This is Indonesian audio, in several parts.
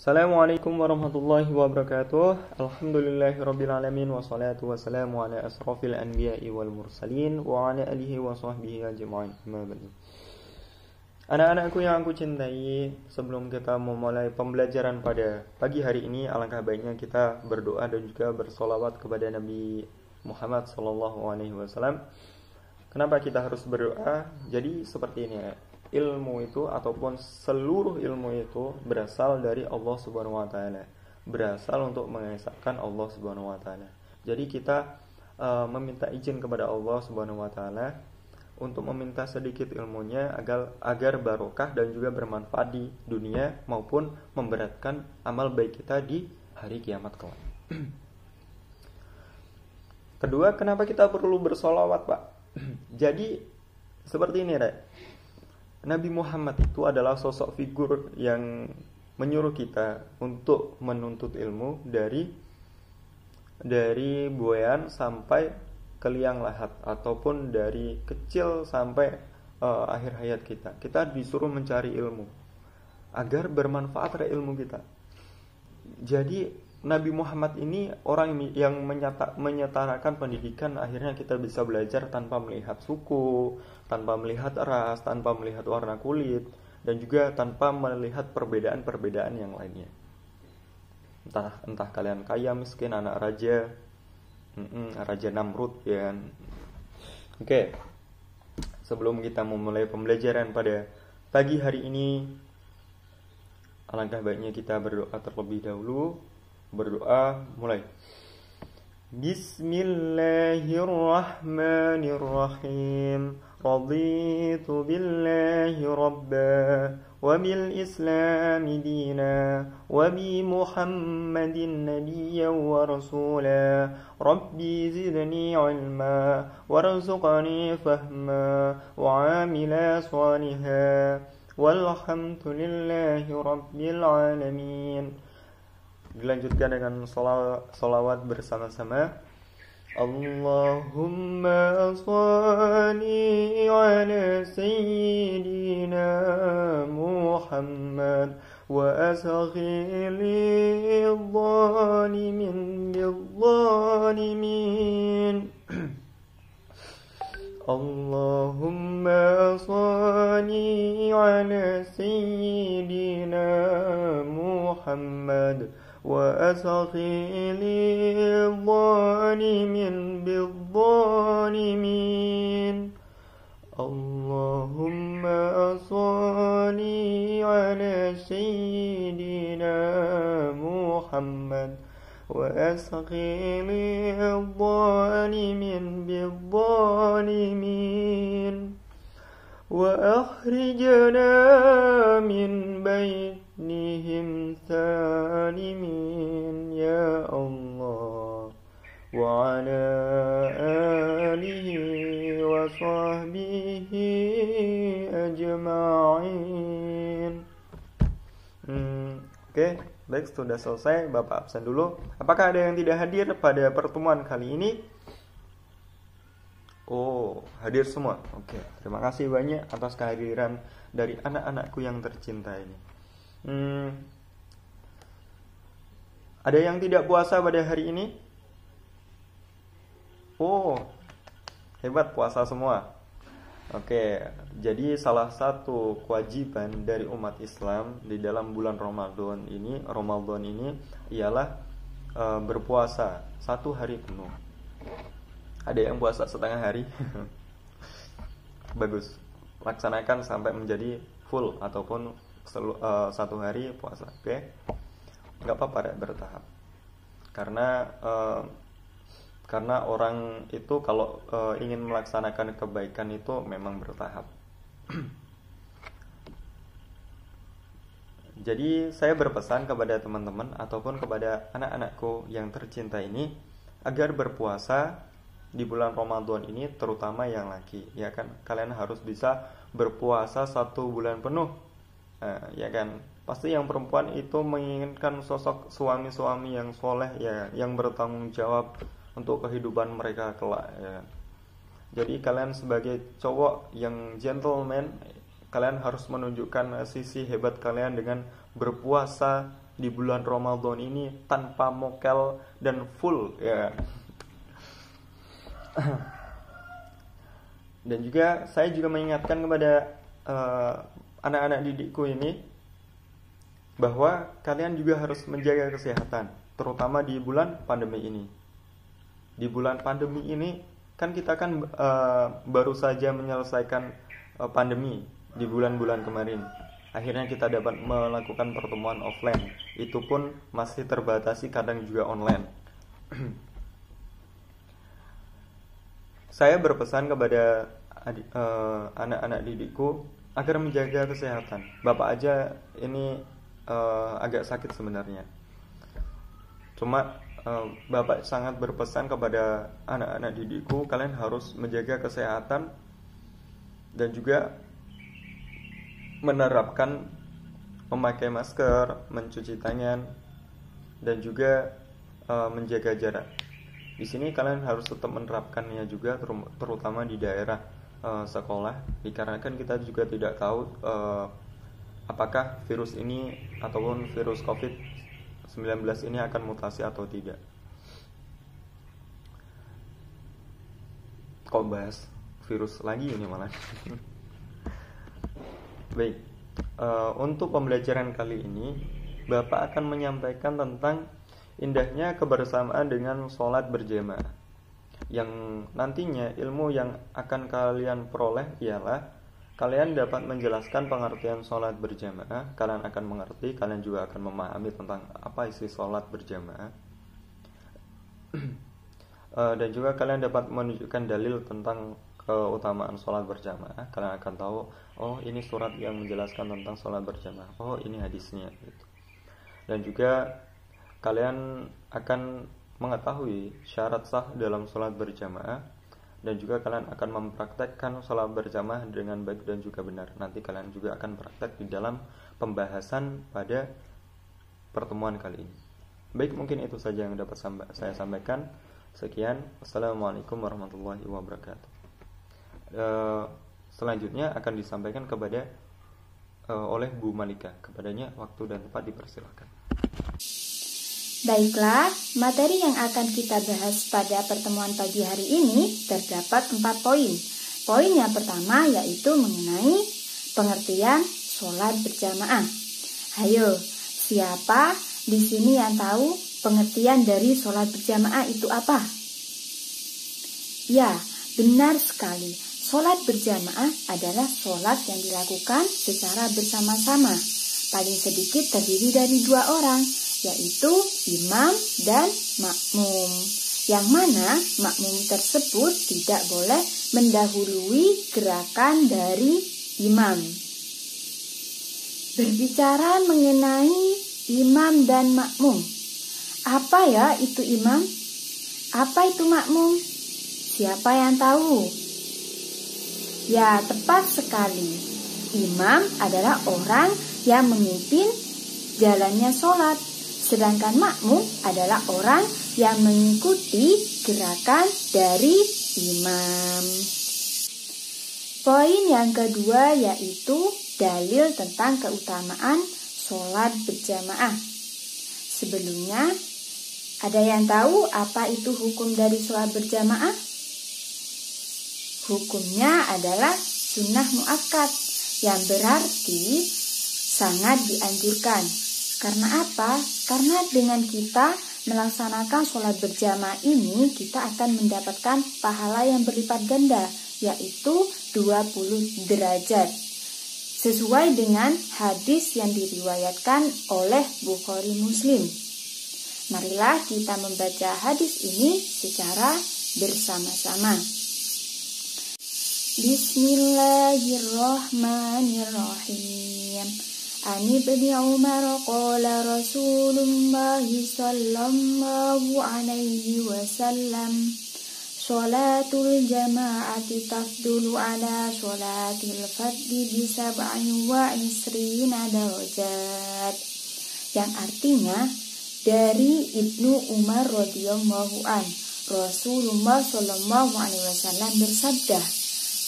Assalamualaikum warahmatullahi wabarakatuh. Alhamdulillahirrabbilalamin. Wassalatu wassalamu ala asrafil anbiya'i wal mursalin wa ala alihi wa sahbihi ajma'in. Anak-anakku yang aku cintai, sebelum kita memulai pembelajaran pada pagi hari ini, alangkah baiknya kita berdoa dan juga bersolawat kepada Nabi Muhammad SAW. Kenapa kita harus berdoa? Jadi seperti ini ya. Ilmu itu ataupun seluruh ilmu itu berasal dari Allah Subhanahu wa taala. Berasal untuk mengesahkan Allah Subhanahu wa taala. Jadi kita meminta izin kepada Allah Subhanahu wa taala untuk meminta sedikit ilmunya agar barokah dan juga bermanfaat di dunia maupun memberatkan amal baik kita di hari kiamat kelak. Kedua, kenapa kita perlu bersolawat, Pak? Jadi seperti ini, Rek. Nabi Muhammad itu adalah sosok figur yang menyuruh kita untuk menuntut ilmu dari buayan sampai ke liang lahat, ataupun dari kecil sampai akhir hayat kita. Kita disuruh mencari ilmu agar bermanfaat ilmu kita. Jadi Nabi Muhammad ini orang yang menyetarakan pendidikan. Akhirnya kita bisa belajar tanpa melihat suku, tanpa melihat ras, tanpa melihat warna kulit, dan juga tanpa melihat perbedaan-perbedaan yang lainnya. Entah kalian kaya, miskin, anak raja, Raja Namrud ya. Oke. Sebelum kita memulai pembelajaran pada pagi hari ini, alangkah baiknya kita berdoa terlebih dahulu. Berdoa mulai. Bismillahirrahmanirrahim. Raditu billahi rabba wa bil islami dina wa bi Muhammadin nabiyyan wa rasula. Rabbi zidni ilma warzuqni fahma wa amila saliha walhamdulillahi rabbil alamin. Dilanjutkan dengan salawat bersama-sama. Allahumma shalli ala sayyidina Muhammad wa asghili dhalimin bil-dhalimin. Allahumma shalli ala sayyidina Muhammad وأسخل الظالمين بالظالمين. اللهم صل على سيدنا محمد وأسخل الظالمين بالظالمين وأخرجنا من بينهم سالمين يا الله وعلى آله وصحبه أجمعين. Oke, baik, sudah selesai. Bapak absen dulu. Apakah ada yang tidak hadir pada pertemuan kali ini? Oh, hadir semua. Oke, terima kasih banyak atas kehadiran dari anak-anakku yang tercinta ini. Ada yang tidak puasa pada hari ini? Oh, hebat, puasa semua. Oke, jadi salah satu kewajiban dari umat Islam di dalam bulan Ramadan ini ialah berpuasa 1 hari penuh. Ada yang puasa setengah hari. Bagus. Laksanakan sampai menjadi full ataupun 1 hari puasa. Oke. Enggak apa-apa, bertahap. Karena orang itu kalau ingin melaksanakan kebaikan itu memang bertahap. Jadi saya berpesan kepada teman-teman ataupun kepada anak-anakku yang tercinta ini agar berpuasa di bulan Ramadan ini, terutama yang laki, ya kan, kalian harus bisa berpuasa 1 bulan penuh, ya kan. Pasti yang perempuan itu menginginkan sosok suami-suami yang soleh, ya, yang bertanggung jawab untuk kehidupan mereka kelak, ya. Jadi kalian sebagai cowok yang gentleman, kalian harus menunjukkan sisi hebat kalian dengan berpuasa di bulan Ramadan ini tanpa mokel dan full ya. Dan juga saya juga mengingatkan kepada anak-anak didikku ini bahwa kalian juga harus menjaga kesehatan, terutama di bulan pandemi ini. Di bulan pandemi ini kan kita kan baru saja menyelesaikan pandemi di bulan-bulan kemarin. Akhirnya kita dapat melakukan pertemuan offline. Itu pun masih terbatasi, kadang juga online. Saya berpesan kepada anak-anak didikku agar menjaga kesehatan. Bapak aja ini agak sakit sebenarnya. Cuma Bapak sangat berpesan kepada anak-anak didikku, kalian harus menjaga kesehatan dan juga menerapkan memakai masker, mencuci tangan, dan juga menjaga jarak. Di sini kalian harus tetap menerapkannya juga, terutama di daerah sekolah, dikarenakan kita juga tidak tahu apakah virus ini ataupun virus COVID-19 ini akan mutasi atau tidak. Kok bahas virus lagi ini malah. Baik, untuk pembelajaran kali ini Bapak akan menyampaikan tentang indahnya kebersamaan dengan sholat berjamaah. Yang nantinya ilmu yang akan kalian peroleh ialah kalian dapat menjelaskan pengertian sholat berjamaah. Kalian akan mengerti, kalian juga akan memahami tentang apa isi sholat berjamaah. Dan juga kalian dapat menunjukkan dalil tentang keutamaan sholat berjamaah. Kalian akan tahu, oh ini surat yang menjelaskan tentang sholat berjamaah, oh ini hadisnya gitu. Dan juga kalian akan mengetahui syarat sah dalam sholat berjamaah, dan juga kalian akan mempraktekkan sholat berjamaah dengan baik dan juga benar. Nanti kalian juga akan praktek di dalam pembahasan pada pertemuan kali ini. Baik, mungkin itu saja yang dapat saya sampaikan. Sekian, Assalamualaikum warahmatullahi wabarakatuh. Selanjutnya akan disampaikan kepada oleh Bu Malika. Kepadanya waktu dan tempat dipersilakan. Baiklah, materi yang akan kita bahas pada pertemuan pagi hari ini terdapat 4 poin. Poin yang pertama yaitu mengenai pengertian sholat berjamaah. Hayo, siapa di sini yang tahu pengertian dari sholat berjamaah itu apa? Ya, benar sekali. Sholat berjamaah adalah sholat yang dilakukan secara bersama-sama. Paling sedikit terdiri dari 2 orang, yaitu imam dan makmum. Yang mana makmum tersebut tidak boleh mendahului gerakan dari imam. Berbicara mengenai imam dan makmum, apa ya itu imam? Apa itu makmum? Siapa yang tahu? Ya, tepat sekali. Imam adalah orang yang memimpin jalannya sholat, sedangkan makmum adalah orang yang mengikuti gerakan dari imam. Poin yang kedua yaitu dalil tentang keutamaan sholat berjamaah. Sebelumnya, ada yang tahu apa itu hukum dari sholat berjamaah? Hukumnya adalah sunnah muakkad, yang berarti sangat dianjurkan. Karena apa? Karena dengan kita melaksanakan sholat berjamaah ini, kita akan mendapatkan pahala yang berlipat ganda, yaitu 20 derajat. Sesuai dengan hadis yang diriwayatkan oleh Bukhari Muslim. Marilah kita membaca hadis ini secara bersama-sama. Bismillahirrahmanirrahim. Ani ibni Umar qala Rasulullah sallallahu alaihi wasallam, sholatul jama'ati tafdulu ala sholatil fadli bisab'in wa isrina darajat. Yang artinya, dari Ibnu Umar radhiyallahu an, Rasulullah sallallahu alaihi wasallam bersabda,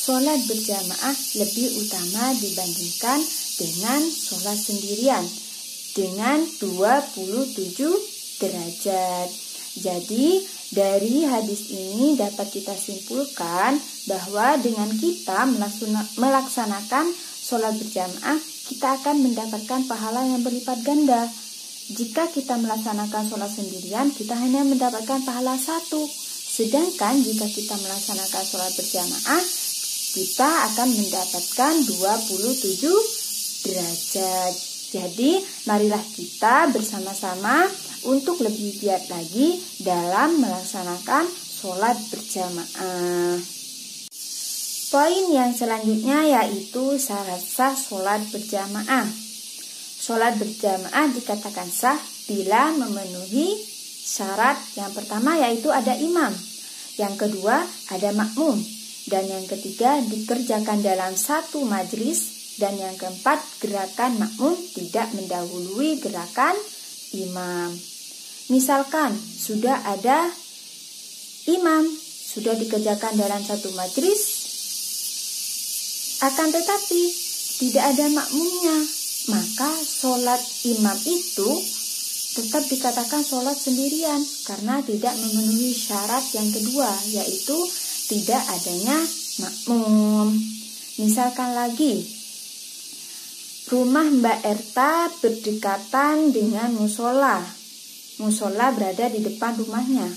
sholat berjamaah lebih utama dibandingkan dengan sholat sendirian. dengan 27 derajat. Jadi dari hadis ini dapat kita simpulkan bahwa dengan kita melaksanakan sholat berjamaah, kita akan mendapatkan pahala yang berlipat ganda. Jika kita melaksanakan sholat sendirian, kita hanya mendapatkan pahala 1. Sedangkan jika kita melaksanakan sholat berjamaah, kita akan mendapatkan 27 derajat. Jadi, marilah kita bersama-sama untuk lebih giat lagi dalam melaksanakan sholat berjamaah. Poin yang selanjutnya yaitu syarat sah sholat berjamaah. Sholat berjamaah dikatakan sah bila memenuhi syarat. Yang pertama yaitu ada imam, yang kedua ada makmum, dan yang ketiga dikerjakan dalam satu majelis, dan yang keempat gerakan makmum tidak mendahului gerakan imam. Misalkan sudah ada imam, sudah dikerjakan dalam satu majelis, akan tetapi tidak ada makmumnya, maka sholat imam itu tetap dikatakan sholat sendirian karena tidak memenuhi syarat yang kedua, yaitu tidak adanya makmum. Misalkan lagi, rumah Mbak Erta berdekatan dengan musola. Musola berada di depan rumahnya.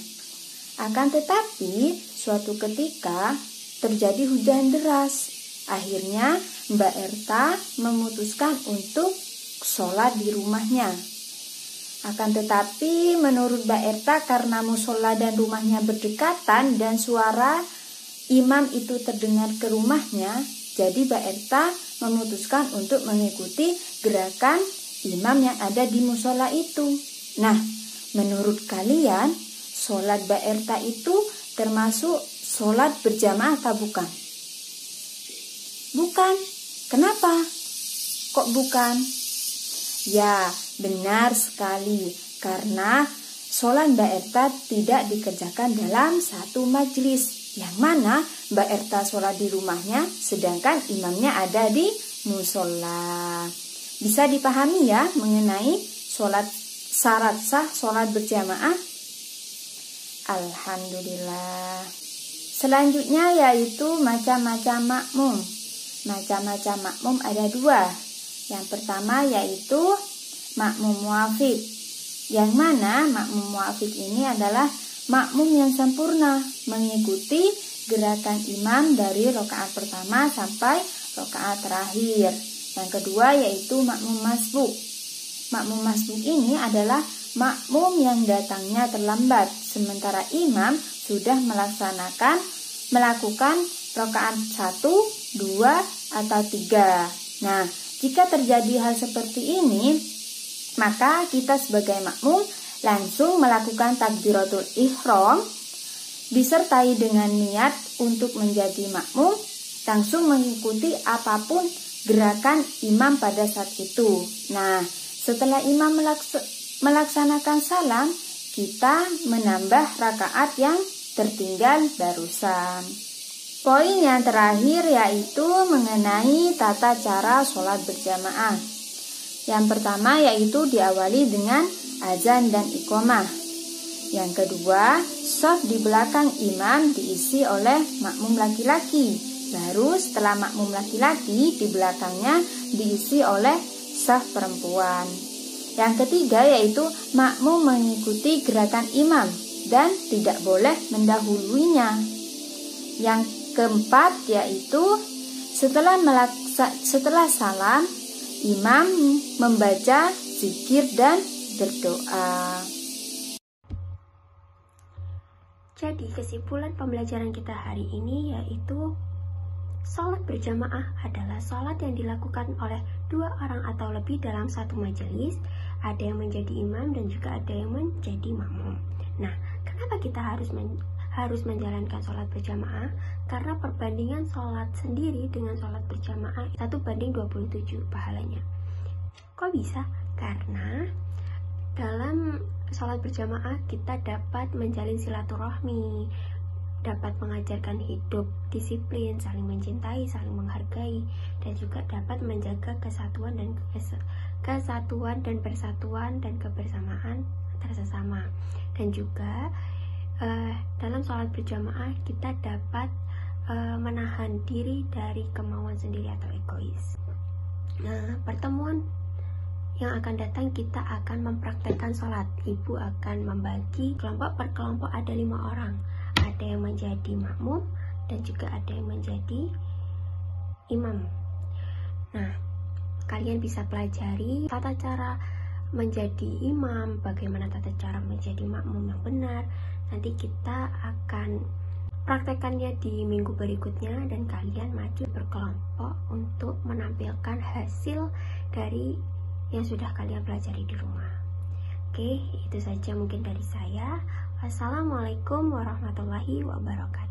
Akan tetapi suatu ketika terjadi hujan deras. Akhirnya Mbak Erta memutuskan untuk sholat di rumahnya. Akan tetapi menurut Mbak Erta, karena musola dan rumahnya berdekatan dan suara imam itu terdengar ke rumahnya, jadi Mbak Erta memutuskan untuk mengikuti gerakan imam yang ada di musola itu. Nah, menurut kalian sholat Mbak Erta itu termasuk sholat berjamaah atau bukan? Bukan. Kenapa? Kok bukan? Ya, benar sekali. Karena sholat Mbak Erta tidak dikerjakan dalam satu majelis, yang mana Mbak Erta sholat di rumahnya, sedangkan imamnya ada di musola. Bisa dipahami ya mengenai syarat sah sholat berjamaah? Alhamdulillah. Selanjutnya yaitu macam-macam makmum. Macam-macam makmum ada 2. Yang pertama yaitu makmum muafiq, yang mana makmum muafiq ini adalah makmum yang sempurna, mengikuti gerakan imam dari rakaat pertama sampai rakaat terakhir. Yang kedua yaitu makmum masbuk. Makmum masbuk ini adalah makmum yang datangnya terlambat, sementara imam sudah melakukan rakaat 1, 2, atau 3. Nah, jika terjadi hal seperti ini, maka kita sebagai makmum langsung melakukan takbiratul ihram disertai dengan niat untuk menjadi makmum, langsung mengikuti apapun gerakan imam pada saat itu. Nah, setelah imam melaksanakan salam, kita menambah rakaat yang tertinggal barusan. Poin yang terakhir yaitu mengenai tata cara sholat berjamaah. Yang pertama yaitu diawali dengan azan dan iqomah. Yang kedua, shaf di belakang imam diisi oleh makmum laki-laki. Baru setelah makmum laki-laki, di belakangnya diisi oleh shaf perempuan. Yang ketiga yaitu makmum mengikuti gerakan imam dan tidak boleh mendahuluinya. Yang keempat yaitu setelah salam, imam membaca zikir dan berdoa. Jadi kesimpulan pembelajaran kita hari ini yaitu sholat berjamaah adalah sholat yang dilakukan oleh 2 orang atau lebih dalam satu majelis. Ada yang menjadi imam dan juga ada yang menjadi makmum. Nah, kenapa kita harus menjalankan sholat berjamaah? Karena perbandingan sholat sendiri dengan sholat berjamaah 1:27 pahalanya. Kok bisa? Karena dalam sholat berjamaah kita dapat menjalin silaturahmi, dapat mengajarkan hidup disiplin, saling mencintai, saling menghargai, dan juga dapat menjaga kesatuan dan persatuan dan kebersamaan antar sesama. Dan juga dalam sholat berjamaah kita dapat menahan diri dari kemauan sendiri atau egois. Nah, pertemuan yang akan datang kita akan mempraktekkan sholat. Ibu akan membagi kelompok per kelompok, ada 5 orang. Ada yang menjadi makmum dan juga ada yang menjadi imam. Nah, kalian bisa pelajari tata cara menjadi imam, bagaimana tata cara menjadi makmum yang benar. Nanti kita akan praktekannya di minggu berikutnya dan kalian maju berkelompok untuk menampilkan hasil dari yang sudah kalian pelajari di rumah. Oke, itu saja mungkin dari saya. Wassalamualaikum warahmatullahi wabarakatuh.